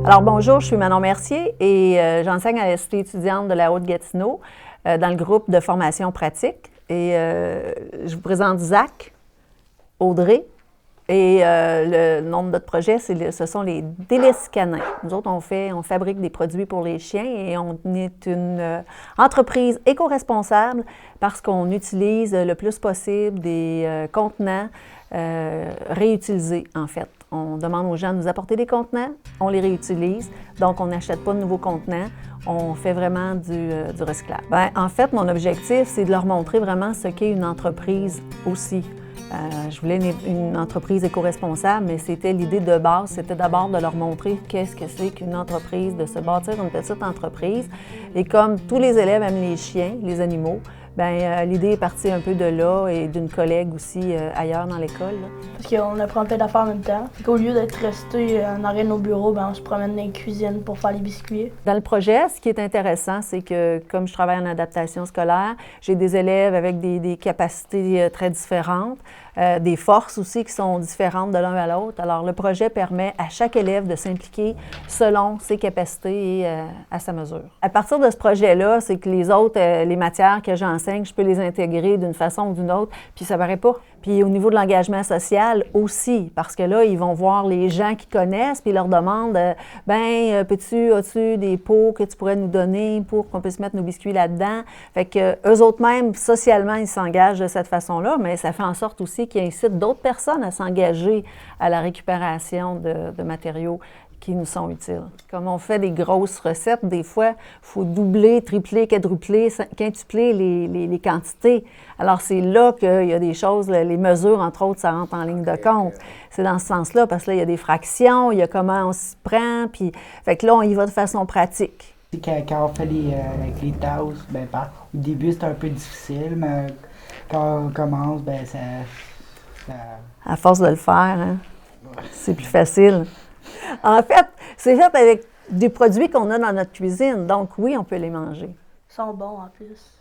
Alors bonjour, je suis Manon Mercier et j'enseigne à la Cité étudiante de la Haute-Gatineau dans le groupe de formation pratique. Et je vous présente Zach, Audrey et le nom de notre projet, ce sont les délices canins. Nous autres, on fabrique des produits pour les chiens et on est une entreprise éco-responsable parce qu'on utilise le plus possible des contenants réutilisés en fait. On demande aux gens de nous apporter des contenants, on les réutilise, donc on n'achète pas de nouveaux contenants, on fait vraiment du recyclage. En fait, mon objectif, c'est de leur montrer vraiment ce qu'est une entreprise aussi. Je voulais une entreprise éco-responsable, mais c'était l'idée de base, c'était d'abord de leur montrer qu'est-ce que c'est qu'une entreprise, de se bâtir une petite entreprise. Et comme tous les élèves aiment les chiens, les animaux, l'idée est partie un peu de là et d'une collègue aussi ailleurs dans l'école. Parce qu'on apprend plein d'affaires en même temps. Au lieu d'être resté en arrière de nos bureaux, on se promène dans les cuisines pour faire les biscuits. Dans le projet, ce qui est intéressant, c'est que comme je travaille en adaptation scolaire, j'ai des élèves avec des capacités très différentes, des forces aussi qui sont différentes de l'un à l'autre. Alors le projet permet à chaque élève de s'impliquer selon ses capacités et à sa mesure. À partir de ce projet-là, c'est que les matières que j'enseigne, je peux les intégrer d'une façon ou d'une autre, puis ça paraît pas. Puis au niveau de l'engagement social aussi, parce que là, ils vont voir les gens qui connaissent, puis ils leur demandent as-tu des pots que tu pourrais nous donner pour qu'on puisse mettre nos biscuits là-dedans? Fait que eux autres mêmes, socialement, ils s'engagent de cette façon-là, mais ça fait en sorte aussi qu'ils incitent d'autres personnes à s'engager à la récupération de matériaux qui nous sont utiles. Comme on fait des grosses recettes, des fois, il faut doubler, tripler, quadrupler, quintupler les quantités. Alors, c'est là qu'il y a des choses, les mesures, entre autres, ça rentre en ligne de compte. C'est dans ce sens-là, parce que là, il y a des fractions, il y a comment on s'y prend, puis fait que là, on y va de façon pratique. Quand on fait avec les tasses, au début, c'est un peu difficile, mais quand on commence, À force de le faire, hein, c'est plus facile. En fait, c'est fait avec des produits qu'on a dans notre cuisine, donc oui, on peut les manger. Ils sont bons en plus.